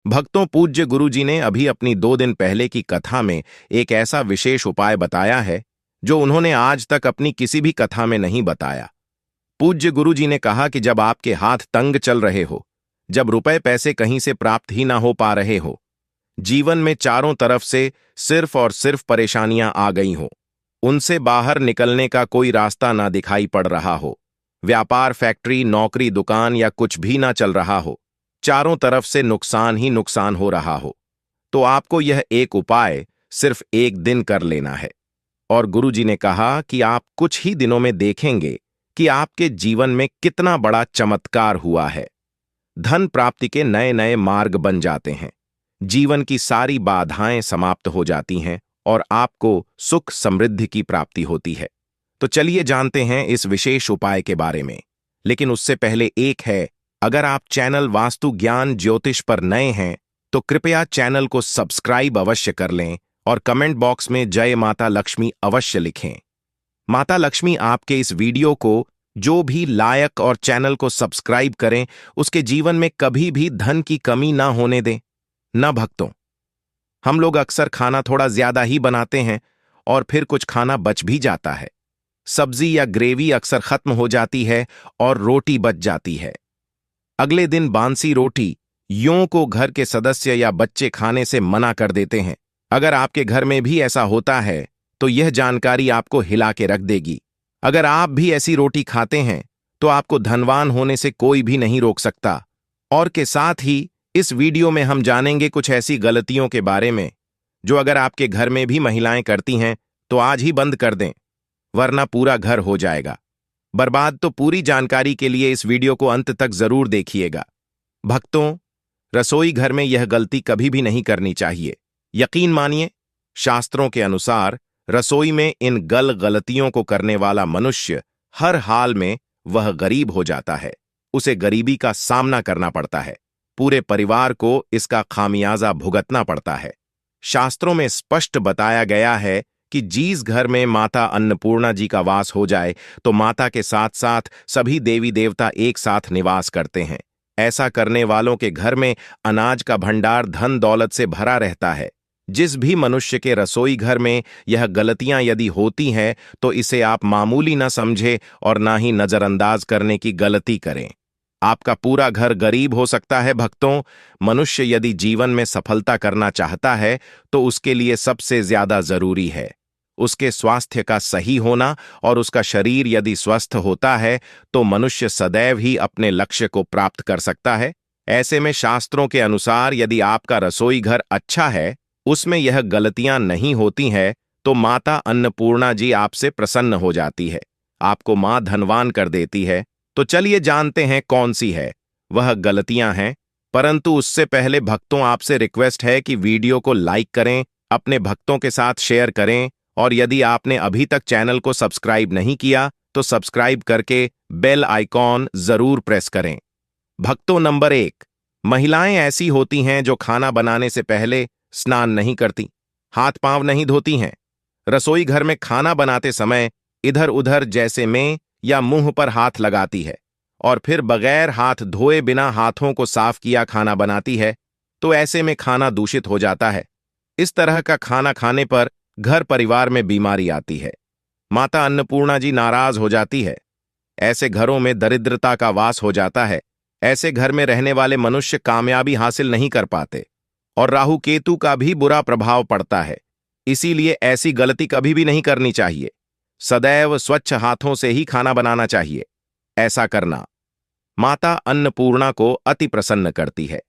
भक्तों, पूज्य गुरुजी ने अभी अपनी 2 दिन पहले की कथा में एक ऐसा विशेष उपाय बताया है जो उन्होंने आज तक अपनी किसी भी कथा में नहीं बताया। पूज्य गुरुजी ने कहा कि जब आपके हाथ तंग चल रहे हो, जब रुपए पैसे कहीं से प्राप्त ही ना हो पा रहे हो, जीवन में चारों तरफ से सिर्फ और सिर्फ परेशानियां आ गई हो, उनसे बाहर निकलने का कोई रास्ता ना दिखाई पड़ रहा हो, व्यापार, फैक्ट्री, नौकरी, दुकान या कुछ भी ना चल रहा हो, चारों तरफ से नुकसान ही नुकसान हो रहा हो, तो आपको यह एक उपाय सिर्फ 1 दिन कर लेना है। और गुरुजी ने कहा कि आप कुछ ही दिनों में देखेंगे कि आपके जीवन में कितना बड़ा चमत्कार हुआ है। धन प्राप्ति के नए नए मार्ग बन जाते हैं, जीवन की सारी बाधाएं समाप्त हो जाती हैं और आपको सुख समृद्धि की प्राप्ति होती है। तो चलिए जानते हैं इस विशेष उपाय के बारे में। लेकिन उससे पहले एक है, अगर आप चैनल वास्तु ज्ञान ज्योतिष पर नए हैं तो कृपया चैनल को सब्सक्राइब अवश्य कर लें और कमेंट बॉक्स में जय माता लक्ष्मी अवश्य लिखें। माता लक्ष्मी आपके इस वीडियो को जो भी लायक और चैनल को सब्सक्राइब करें, उसके जीवन में कभी भी धन की कमी ना होने दें। न भक्तों, हम लोग अक्सर खाना थोड़ा ज्यादा ही बनाते हैं और फिर कुछ खाना बच भी जाता है। सब्जी या ग्रेवी अक्सर खत्म हो जाती है और रोटी बच जाती है। अगले दिन बांसी रोटी यूं को घर के सदस्य या बच्चे खाने से मना कर देते हैं। अगर आपके घर में भी ऐसा होता है तो यह जानकारी आपको हिला के रख देगी। अगर आप भी ऐसी रोटी खाते हैं तो आपको धनवान होने से कोई भी नहीं रोक सकता। और के साथ ही इस वीडियो में हम जानेंगे कुछ ऐसी गलतियों के बारे में जो अगर आपके घर में भी महिलाएं करती हैं तो आज ही बंद कर दें, वरना पूरा घर हो जाएगा बर्बाद। तो पूरी जानकारी के लिए इस वीडियो को अंत तक जरूर देखिएगा। भक्तों, रसोई घर में यह गलती कभी भी नहीं करनी चाहिए। यकीन मानिए, शास्त्रों के अनुसार रसोई में इन गलतियों को करने वाला मनुष्य हर हाल में वह गरीब हो जाता है। उसे गरीबी का सामना करना पड़ता है, पूरे परिवार को इसका खामियाजा भुगतना पड़ता है। शास्त्रों में स्पष्ट बताया गया है कि जिस घर में माता अन्नपूर्णा जी का वास हो जाए तो माता के साथ साथ सभी देवी देवता एक साथ निवास करते हैं। ऐसा करने वालों के घर में अनाज का भंडार धन दौलत से भरा रहता है। जिस भी मनुष्य के रसोई घर में यह गलतियां यदि होती हैं तो इसे आप मामूली न समझे और ना ही नजरअंदाज करने की गलती करें। आपका पूरा घर गरीब हो सकता है। भक्तों, मनुष्य यदि जीवन में सफलता करना चाहता है तो उसके लिए सबसे ज्यादा जरूरी है उसके स्वास्थ्य का सही होना, और उसका शरीर यदि स्वस्थ होता है तो मनुष्य सदैव ही अपने लक्ष्य को प्राप्त कर सकता है। ऐसे में शास्त्रों के अनुसार यदि आपका रसोई घर अच्छा है, उसमें यह गलतियां नहीं होती हैं, तो माता अन्नपूर्णा जी आपसे प्रसन्न हो जाती है, आपको मां धनवान कर देती है। तो चलिए जानते हैं कौन सी है वह गलतियां हैं। परंतु उससे पहले भक्तों, आपसे रिक्वेस्ट है कि वीडियो को लाइक करें, अपने भक्तों के साथ शेयर करें, और यदि आपने अभी तक चैनल को सब्सक्राइब नहीं किया तो सब्सक्राइब करके बेल आइकॉन जरूर प्रेस करें। भक्तों, नंबर 1, महिलाएं ऐसी होती हैं जो खाना बनाने से पहले स्नान नहीं करती, हाथ पांव नहीं धोती हैं। रसोई घर में खाना बनाते समय इधर उधर जैसे में या मुंह पर हाथ लगाती है और फिर बगैर हाथ धोए बिना हाथों को साफ किया खाना बनाती है। तो ऐसे में खाना दूषित हो जाता है। इस तरह का खाना खाने पर घर परिवार में बीमारी आती है। माता अन्नपूर्णा जी नाराज हो जाती है। ऐसे घरों में दरिद्रता का वास हो जाता है। ऐसे घर में रहने वाले मनुष्य कामयाबी हासिल नहीं कर पाते और राहु केतु का भी बुरा प्रभाव पड़ता है। इसीलिए ऐसी गलती कभी भी नहीं करनी चाहिए। सदैव स्वच्छ हाथों से ही खाना बनाना चाहिए। ऐसा करना माता अन्नपूर्णा को अति प्रसन्न करती है।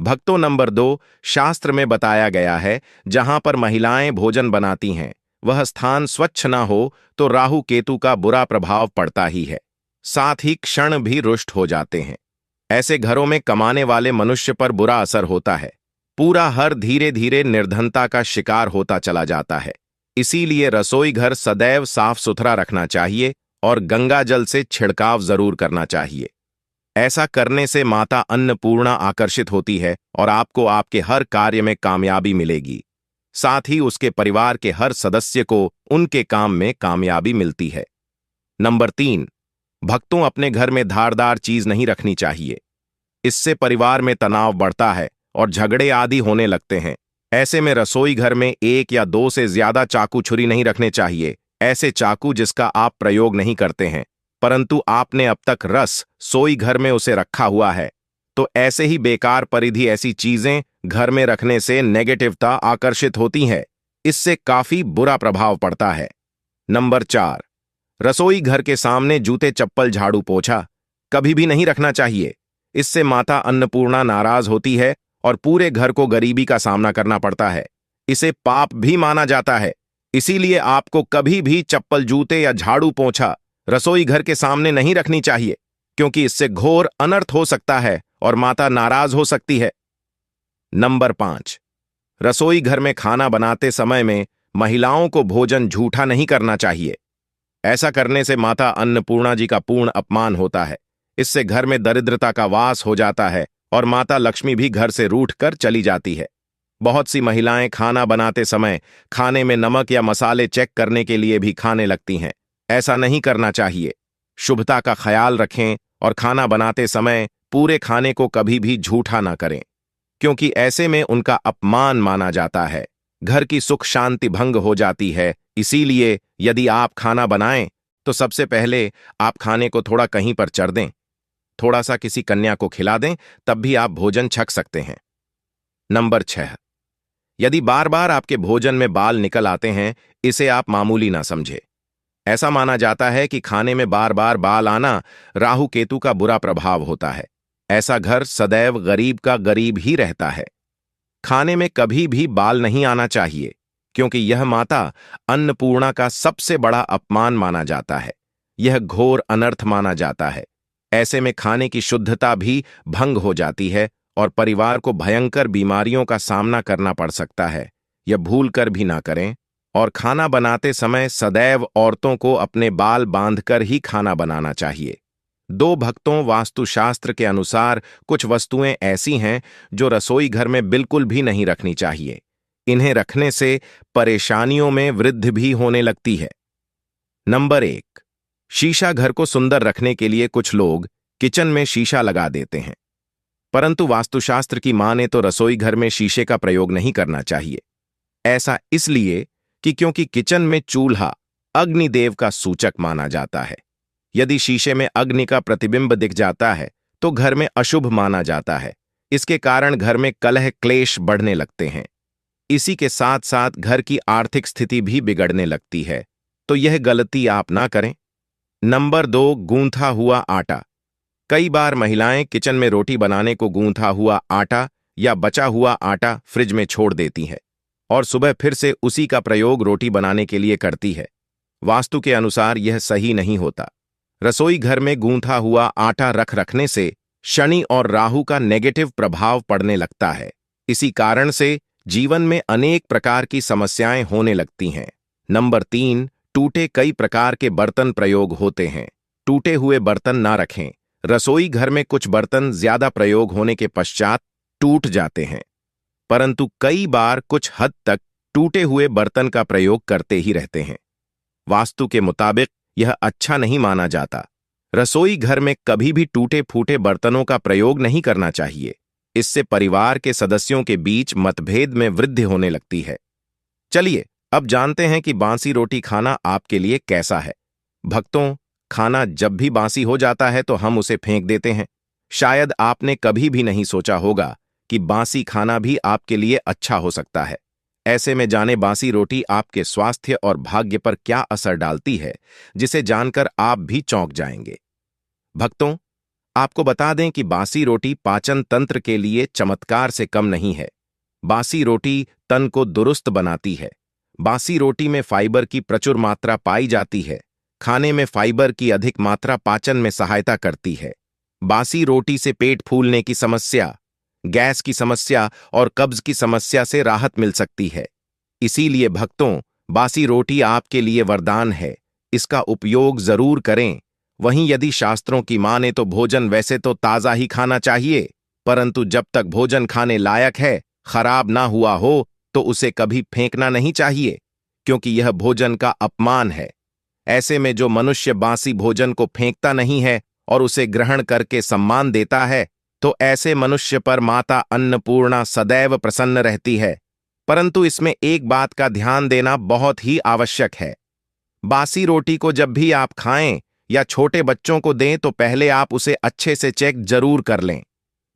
भक्तों, नंबर 2, शास्त्र में बताया गया है जहां पर महिलाएं भोजन बनाती हैं वह स्थान स्वच्छ ना हो तो राहु केतु का बुरा प्रभाव पड़ता ही है, साथ ही क्षण भी रुष्ट हो जाते हैं। ऐसे घरों में कमाने वाले मनुष्य पर बुरा असर होता है। पूरा हर धीरे धीरे निर्धनता का शिकार होता चला जाता है। इसीलिए रसोई घर सदैव साफ सुथरा रखना चाहिए और गंगा जल से छिड़काव जरूर करना चाहिए। ऐसा करने से माता अन्नपूर्णा आकर्षित होती है और आपको आपके हर कार्य में कामयाबी मिलेगी। साथ ही उसके परिवार के हर सदस्य को उनके काम में कामयाबी मिलती है। नंबर 3, भक्तों, अपने घर में धारदार चीज नहीं रखनी चाहिए। इससे परिवार में तनाव बढ़ता है और झगड़े आदि होने लगते हैं। ऐसे में रसोई घर में एक या दो से ज्यादा चाकू छुरी नहीं रखने चाहिए। ऐसे चाकू जिसका आप प्रयोग नहीं करते हैं, परंतु आपने अब तक रसोई घर में उसे रखा हुआ है, तो ऐसे ही बेकार परिधि ऐसी चीजें घर में रखने से नेगेटिवता आकर्षित होती है। इससे काफी बुरा प्रभाव पड़ता है। नंबर 4, रसोई घर के सामने जूते चप्पल झाड़ू पोछा कभी भी नहीं रखना चाहिए। इससे माता अन्नपूर्णा नाराज होती है और पूरे घर को गरीबी का सामना करना पड़ता है। इसे पाप भी माना जाता है। इसीलिए आपको कभी भी चप्पल जूते या झाड़ू पोंछा रसोई घर के सामने नहीं रखनी चाहिए, क्योंकि इससे घोर अनर्थ हो सकता है और माता नाराज हो सकती है। नंबर 5, रसोई घर में खाना बनाते समय में महिलाओं को भोजन झूठा नहीं करना चाहिए। ऐसा करने से माता अन्नपूर्णा जी का पूर्ण अपमान होता है। इससे घर में दरिद्रता का वास हो जाता है और माता लक्ष्मी भी घर से रूठ कर चली जाती है। बहुत सी महिलाएं खाना बनाते समय खाने में नमक या मसाले चेक करने के लिए भी खाने लगती हैं। ऐसा नहीं करना चाहिए। शुभता का ख्याल रखें और खाना बनाते समय पूरे खाने को कभी भी झूठा ना करें, क्योंकि ऐसे में उनका अपमान माना जाता है। घर की सुख शांति भंग हो जाती है। इसीलिए यदि आप खाना बनाएं तो सबसे पहले आप खाने को थोड़ा कहीं पर चढ़ दें, थोड़ा सा किसी कन्या को खिला दें, तब भी आप भोजन छक सकते हैं। नंबर 6, यदि बार बार आपके भोजन में बाल निकल आते हैं, इसे आप मामूली ना समझे। ऐसा माना जाता है कि खाने में बार बार बाल आना राहु केतु का बुरा प्रभाव होता है। ऐसा घर सदैव गरीब का गरीब ही रहता है। खाने में कभी भी बाल नहीं आना चाहिए, क्योंकि यह माता अन्नपूर्णा का सबसे बड़ा अपमान माना जाता है। यह घोर अनर्थ माना जाता है। ऐसे में खाने की शुद्धता भी भंग हो जाती है और परिवार को भयंकर बीमारियों का सामना करना पड़ सकता है। यह भूल कर भी ना करें। और खाना बनाते समय सदैव औरतों को अपने बाल बांधकर ही खाना बनाना चाहिए। 2 भक्तों वास्तुशास्त्र के अनुसार कुछ वस्तुएं ऐसी हैं जो रसोई घर में बिल्कुल भी नहीं रखनी चाहिए। इन्हें रखने से परेशानियों में वृद्धि भी होने लगती है। नंबर 1, शीशा। घर को सुंदर रखने के लिए कुछ लोग किचन में शीशा लगा देते हैं, परंतु वास्तुशास्त्र की माने तो रसोई घर में शीशे का प्रयोग नहीं करना चाहिए। ऐसा इसलिए कि क्योंकि किचन में चूल्हा अग्निदेव का सूचक माना जाता है। यदि शीशे में अग्नि का प्रतिबिंब दिख जाता है तो घर में अशुभ माना जाता है। इसके कारण घर में कलह क्लेश बढ़ने लगते हैं। इसी के साथ साथ घर की आर्थिक स्थिति भी बिगड़ने लगती है, तो यह गलती आप ना करें। नंबर 2, गूंथा हुआ आटा। कई बार महिलाएं किचन में रोटी बनाने को गूंथा हुआ आटा या बचा हुआ आटा फ्रिज में छोड़ देती हैं और सुबह फिर से उसी का प्रयोग रोटी बनाने के लिए करती है। वास्तु के अनुसार यह सही नहीं होता। रसोई घर में गूंथा हुआ आटा रखने से शनि और राहु का नेगेटिव प्रभाव पड़ने लगता है। इसी कारण से जीवन में अनेक प्रकार की समस्याएं होने लगती हैं। नंबर 3, टूटे कई प्रकार के बर्तन प्रयोग होते हैं। टूटे हुए बर्तन ना रखें। रसोई घर में कुछ बर्तन ज्यादा प्रयोग होने के पश्चात टूट जाते हैं, परंतु कई बार कुछ हद तक टूटे हुए बर्तन का प्रयोग करते ही रहते हैं। वास्तु के मुताबिक यह अच्छा नहीं माना जाता। रसोई घर में कभी भी टूटे फूटे बर्तनों का प्रयोग नहीं करना चाहिए। इससे परिवार के सदस्यों के बीच मतभेद में वृद्धि होने लगती है। चलिए अब जानते हैं कि बासी रोटी खाना आपके लिए कैसा है। भक्तों, खाना जब भी बासी हो जाता है तो हम उसे फेंक देते हैं। शायद आपने कभी भी नहीं सोचा होगा कि बासी खाना भी आपके लिए अच्छा हो सकता है। ऐसे में जाने बासी रोटी आपके स्वास्थ्य और भाग्य पर क्या असर डालती है, जिसे जानकर आप भी चौंक जाएंगे। भक्तों, आपको बता दें कि बासी रोटी पाचन तंत्र के लिए चमत्कार से कम नहीं है। बासी रोटी तन को दुरुस्त बनाती है। बासी रोटी में फाइबर की प्रचुर मात्रा पाई जाती है। खाने में फाइबर की अधिक मात्रा पाचन में सहायता करती है। बासी रोटी से पेट फूलने की समस्या, गैस की समस्या और कब्ज की समस्या से राहत मिल सकती है। इसीलिए भक्तों, बासी रोटी आपके लिए वरदान है। इसका उपयोग जरूर करें। वहीं यदि शास्त्रों की माने तो भोजन वैसे तो ताजा ही खाना चाहिए, परंतु जब तक भोजन खाने लायक है, खराब ना हुआ हो, तो उसे कभी फेंकना नहीं चाहिए, क्योंकि यह भोजन का अपमान है। ऐसे में जो मनुष्य बासी भोजन को फेंकता नहीं है और उसे ग्रहण करके सम्मान देता है, तो ऐसे मनुष्य पर माता अन्नपूर्णा सदैव प्रसन्न रहती है। परंतु इसमें एक बात का ध्यान देना बहुत ही आवश्यक है। बासी रोटी को जब भी आप खाएं या छोटे बच्चों को दें तो पहले आप उसे अच्छे से चेक जरूर कर लें।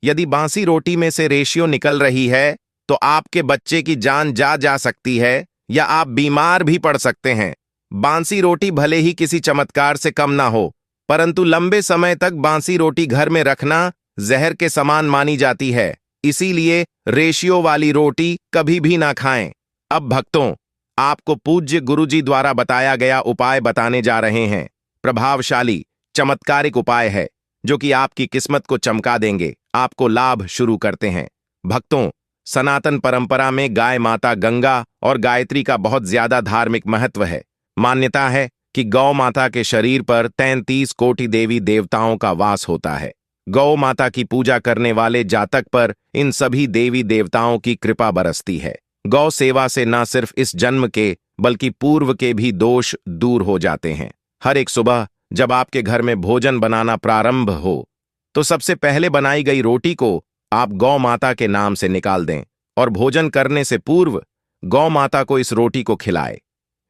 यदि बासी रोटी में से रेशियो निकल रही है तो आपके बच्चे की जान जा सकती है या आप बीमार भी पड़ सकते हैं। बासी रोटी भले ही किसी चमत्कार से कम ना हो, परंतु लंबे समय तक बासी रोटी घर में रखना जहर के समान मानी जाती है। इसीलिए रेशियो वाली रोटी कभी भी ना खाएं। अब भक्तों, आपको पूज्य गुरुजी द्वारा बताया गया उपाय बताने जा रहे हैं। प्रभावशाली चमत्कारिक उपाय है जो कि आपकी किस्मत को चमका देंगे। आपको लाभ शुरू करते हैं। भक्तों, सनातन परंपरा में गाय माता गंगा और गायत्री का बहुत ज्यादा धार्मिक महत्व है। मान्यता है कि गौ माता के शरीर पर 33 कोटि देवी देवताओं का वास होता है। गौ माता की पूजा करने वाले जातक पर इन सभी देवी देवताओं की कृपा बरसती है। गौ सेवा से न सिर्फ इस जन्म के बल्कि पूर्व के भी दोष दूर हो जाते हैं। हर एक सुबह जब आपके घर में भोजन बनाना प्रारंभ हो तो सबसे पहले बनाई गई रोटी को आप गौ माता के नाम से निकाल दें और भोजन करने से पूर्व गौ माता को इस रोटी को खिलाए।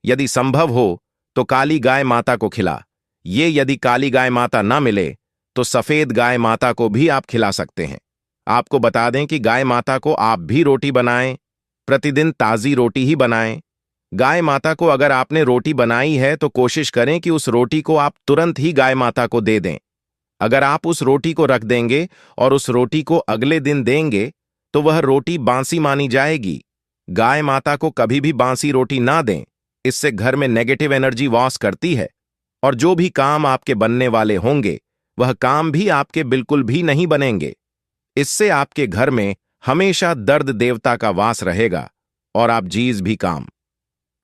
यदि संभव हो तो काली गाय माता को खिला। ये यदि काली गाय माता ना मिले तो सफेद गाय माता को भी आप खिला सकते हैं। आपको बता दें कि गाय माता को आप भी रोटी बनाएं, प्रतिदिन ताजी रोटी ही बनाएं। गाय माता को अगर आपने रोटी बनाई है तो कोशिश करें कि उस रोटी को आप तुरंत ही गाय माता को दे दें। अगर आप उस रोटी को रख देंगे और उस रोटी को अगले दिन देंगे तो वह रोटी बासी मानी जाएगी। गाय माता को कभी भी बासी रोटी ना दें, इससे घर में नेगेटिव एनर्जी वास करती है और जो भी काम आपके बनने वाले होंगे वह काम भी आपके बिल्कुल भी नहीं बनेंगे। इससे आपके घर में हमेशा दर्द देवता का वास रहेगा और आप जीज भी काम,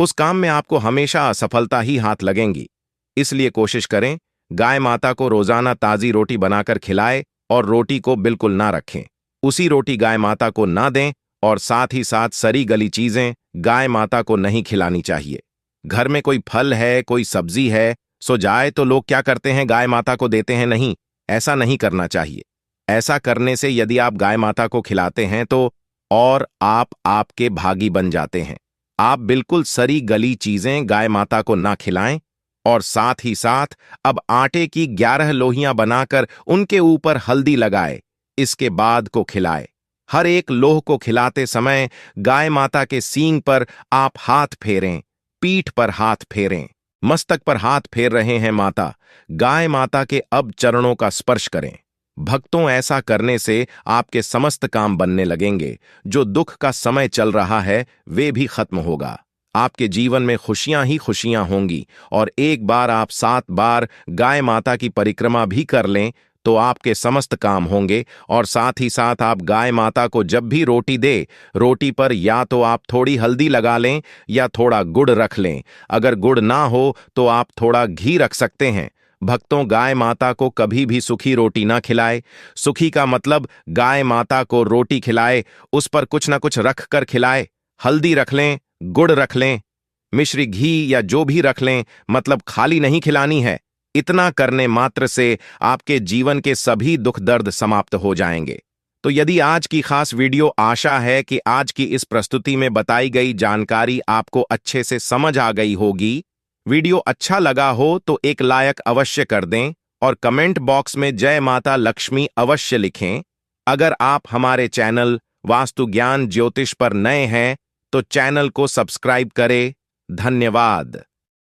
उस काम में आपको हमेशा असफलता ही हाथ लगेंगी। इसलिए कोशिश करें गाय माता को रोजाना ताजी रोटी बनाकर खिलाएं और रोटी को बिल्कुल ना रखें। उसी रोटी गाय माता को ना दें और साथ ही साथ सड़ी गली चीजें गाय माता को नहीं खिलानी चाहिए। घर में कोई फल है, कोई सब्जी है, सो जाए तो लोग क्या करते हैं, गाय माता को देते हैं। नहीं, ऐसा नहीं करना चाहिए। ऐसा करने से यदि आप गाय माता को खिलाते हैं तो और आप आपके भागी बन जाते हैं। आप बिल्कुल सड़ी गली चीजें गाय माता को ना खिलाएं और साथ ही साथ अब आटे की 11 लोहियां बनाकर उनके ऊपर हल्दी लगाए, इसके बाद को खिलाए। हर एक लोह को खिलाते समय गाय माता के सींग पर आप हाथ फेरें, पीठ पर हाथ फेरें, मस्तक पर हाथ फेर रहे हैं माता, गाय माता के अब चरणों का स्पर्श करें। भक्तों, ऐसा करने से आपके समस्त काम बनने लगेंगे। जो दुख का समय चल रहा है वे भी खत्म होगा। आपके जीवन में खुशियां ही खुशियां होंगी और एक बार आप 7 बार गाय माता की परिक्रमा भी कर लें तो आपके समस्त काम होंगे। और साथ ही साथ आप गाय माता को जब भी रोटी दे, रोटी पर या तो आप थोड़ी हल्दी लगा लें या थोड़ा गुड़ रख लें। अगर गुड़ ना हो तो आप थोड़ा घी रख सकते हैं। भक्तों, गाय माता को कभी भी सूखी रोटी ना खिलाए। सूखी का मतलब गाय माता को रोटी खिलाए, उस पर कुछ ना कुछ रख कर खिलाए। हल्दी रख लें, गुड़ रख लें, मिश्री घी या जो भी रख लें, मतलब खाली नहीं खिलानी है। इतना करने मात्र से आपके जीवन के सभी दुख दर्द समाप्त हो जाएंगे। तो यदि आज की खास वीडियो, आशा है कि आज की इस प्रस्तुति में बताई गई जानकारी आपको अच्छे से समझ आ गई होगी। वीडियो अच्छा लगा हो तो एक लाइक अवश्य कर दें और कमेंट बॉक्स में जय माता लक्ष्मी अवश्य लिखें। अगर आप हमारे चैनल वास्तु ज्ञान ज्योतिष पर नए हैं तो चैनल को सब्सक्राइब करें। धन्यवाद।